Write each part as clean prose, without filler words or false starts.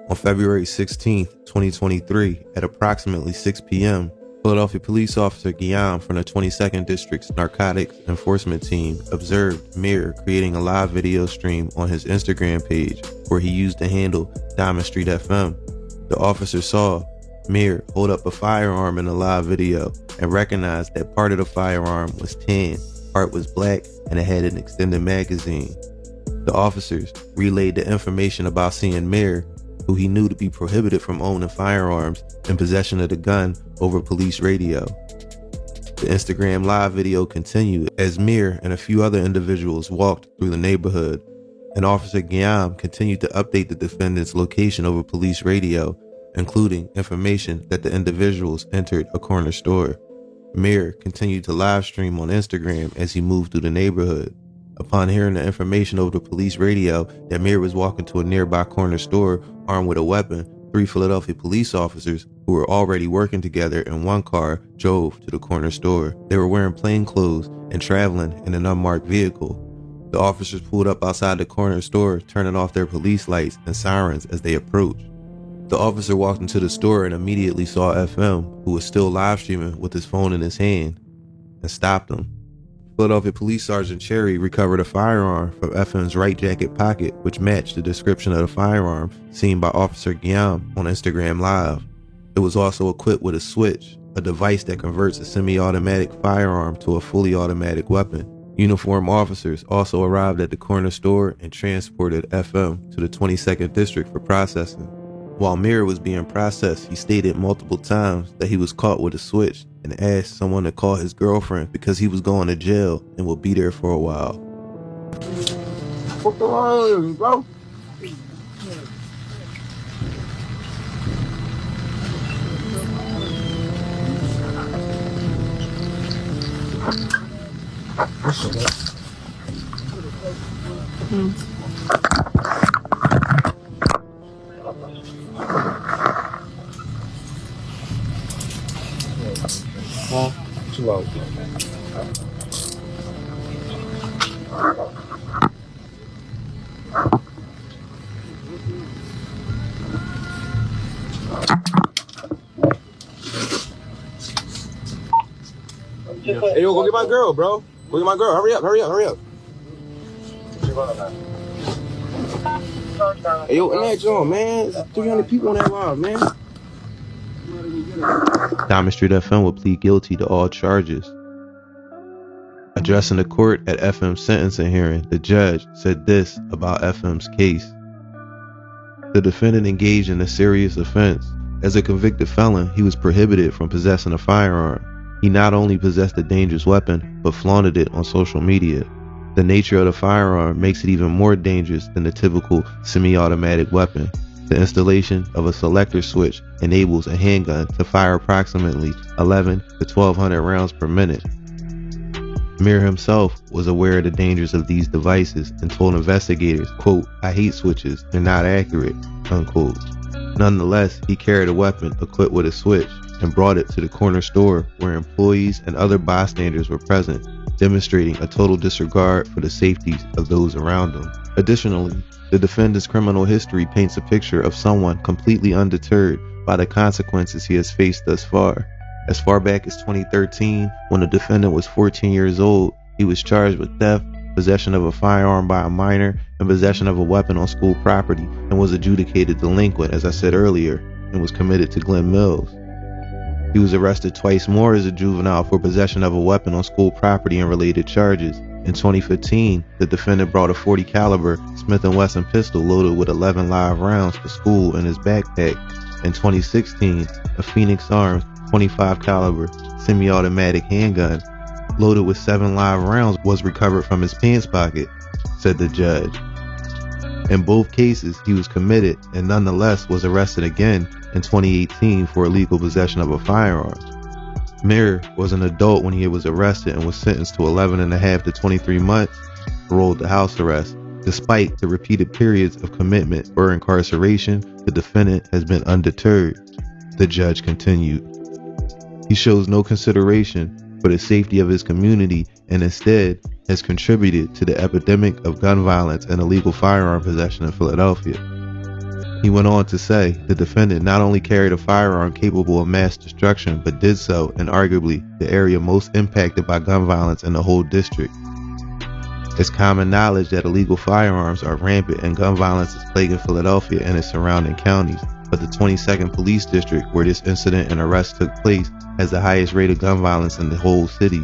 On February 16, 2023, at approximately 6 p.m., Philadelphia police officer Guillaume from the 22nd District's Narcotics Enforcement Team observed Meek creating a live video stream on his Instagram page where he used the handle Diamond Street FM. The officer saw Meek hold up a firearm in the live video and recognized that part of the firearm was tan, part was black, and it had an extended magazine. The officers relayed the information about seeing Meek, who he knew to be prohibited from owning firearms, in possession of the gun over police radio. The Instagram live video continued as Meek and a few other individuals walked through the neighborhood, and Officer Guillaume continued to update the defendant's location over police radio, including information that the individuals entered a corner store. Meek continued to live stream on Instagram as he moved through the neighborhood. Upon hearing the information over the police radio that Meek was walking to a nearby corner store armed with a weapon, 3 Philadelphia police officers who were already working together in one car drove to the corner store. They were wearing plain clothes and traveling in an unmarked vehicle. The officers pulled up outside the corner store, turning off their police lights and sirens as they approached. The officer walked into the store and immediately saw FM, who was still live streaming with his phone in his hand, and stopped him. Philadelphia Police Sergeant Cherry recovered a firearm from FM's right jacket pocket, which matched the description of the firearm seen by Officer Guillaume on Instagram Live. It was also equipped with a switch, a device that converts a semi-automatic firearm to a fully automatic weapon. Uniformed officers also arrived at the corner store and transported FM to the 22nd District for processing. While Meek was being processed, he stated multiple times that he was caught with a switch and asked someone to call his girlfriend because he was going to jail and would be there for a while. What's wrong with you, bro? Too low. Hey, yo, go get my girl, bro. Go get my girl. Hurry up, hurry up, hurry up. Hey, yo, in that joint, man. There's 300 people on that line, man. Diamond Street FM will plead guilty to all charges. Addressing the court at FM's sentencing hearing, the judge said this about FM's case. The defendant engaged in a serious offense. As a convicted felon, he was prohibited from possessing a firearm. He not only possessed a dangerous weapon, but flaunted it on social media. The nature of the firearm makes it even more dangerous than the typical semi-automatic weapon. The installation of a selector switch enables a handgun to fire approximately 11 to 1,200 rounds per minute. Meek himself was aware of the dangers of these devices and told investigators, quote, "I hate switches, they're not accurate," unquote. Nonetheless, he carried a weapon equipped with a switch and brought it to the corner store where employees and other bystanders were present, demonstrating a total disregard for the safety of those around him. Additionally, the defendant's criminal history paints a picture of someone completely undeterred by the consequences he has faced thus far. As far back as 2013, when the defendant was 14 years old, he was charged with theft, possession of a firearm by a minor, and possession of a weapon on school property, and was adjudicated delinquent, as I said earlier, and was committed to Glen Mills. He was arrested twice more as a juvenile for possession of a weapon on school property and related charges. In 2015, the defendant brought a .40 caliber Smith & Wesson pistol loaded with 11 live rounds to school in his backpack. In 2016, a Phoenix Arms .25 caliber semi-automatic handgun loaded with 7 live rounds was recovered from his pants pocket, said the judge. In both cases, he was committed and nonetheless was arrested again in 2018 for illegal possession of a firearm. Meek was an adult when he was arrested and was sentenced to 11.5 to 23 months, paroled to house arrest. Despite the repeated periods of commitment or incarceration, the defendant has been undeterred, the judge continued. He shows no consideration for the safety of his community and instead has contributed to the epidemic of gun violence and illegal firearm possession in Philadelphia. He went on to say the defendant not only carried a firearm capable of mass destruction, but did so in arguably the area most impacted by gun violence in the whole district. It's common knowledge that illegal firearms are rampant and gun violence is plaguing Philadelphia and its surrounding counties, but the 22nd Police District, where this incident and arrest took place, has the highest rate of gun violence in the whole city.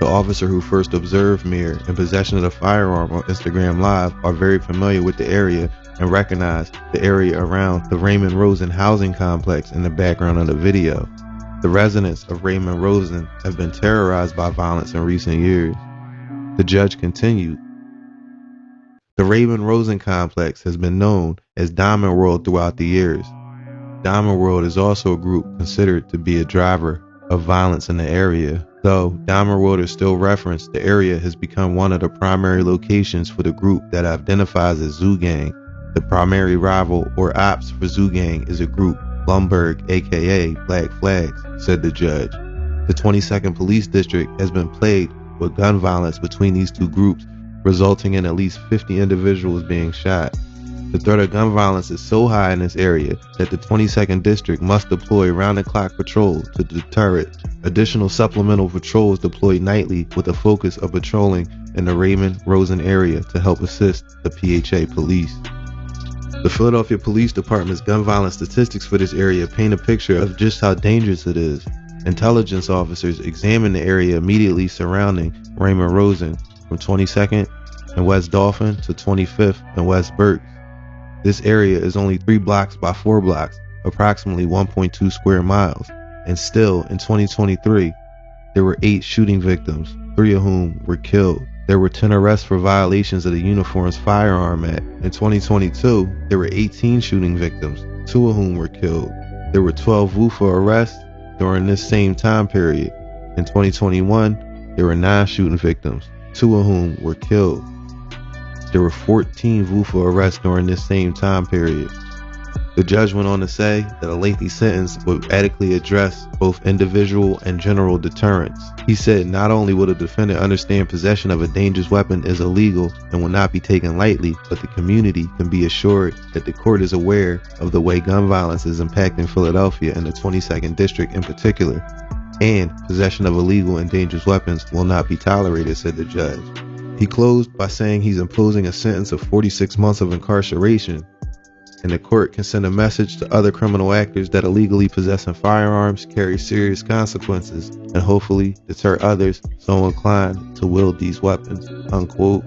The officer who first observed Mir in possession of the firearm on Instagram Live are very familiar with the area and recognize the area around the Raymond Rosen housing complex in the background of the video. The residents of Raymond Rosen have been terrorized by violence in recent years. The judge continued, the Raymond Rosen complex has been known as Diamond World throughout the years. Diamond World is also a group considered to be a driver of violence in the area. Though Diamond World is still referenced, the area has become one of the primary locations for the group that identifies as Zoo Gang. The primary rival or ops for Zoo Gang is a group, Blumberg, aka Black Flags, said the judge. The 22nd Police District has been plagued with gun violence between these two groups, resulting in at least 50 individuals being shot. The threat of gun violence is so high in this area that the 22nd District must deploy round-the-clock patrols to deter it. Additional supplemental patrols deployed nightly with a focus of patrolling in the Raymond Rosen area to help assist the PHA police. The Philadelphia Police Department's gun violence statistics for this area paint a picture of just how dangerous it is. Intelligence officers examined the area immediately surrounding Raymond Rosen, from 22nd and West Dolphin to 25th and West Berks. This area is only 3 blocks by 4 blocks, approximately 1.2 square miles, and still in 2023, there were 8 shooting victims, 3 of whom were killed. There were 10 arrests for violations of the Uniforms Firearm Act. In 2022, there were 18 shooting victims, 2 of whom were killed. There were 12 VUFA arrests during this same time period. In 2021, there were 9 shooting victims, 2 of whom were killed. There were 14 VUFA arrests during this same time period. The judge went on to say that a lengthy sentence would adequately address both individual and general deterrence. He said not only will the defendant understand possession of a dangerous weapon is illegal and will not be taken lightly, but the community can be assured that the court is aware of the way gun violence is impacting Philadelphia and the 22nd District in particular, and possession of illegal and dangerous weapons will not be tolerated, said the judge. He closed by saying he's imposing a sentence of 46 months of incarceration, and the court can send a message to other criminal actors that illegally possessing firearms carry serious consequences and hopefully deter others so inclined to wield these weapons, unquote.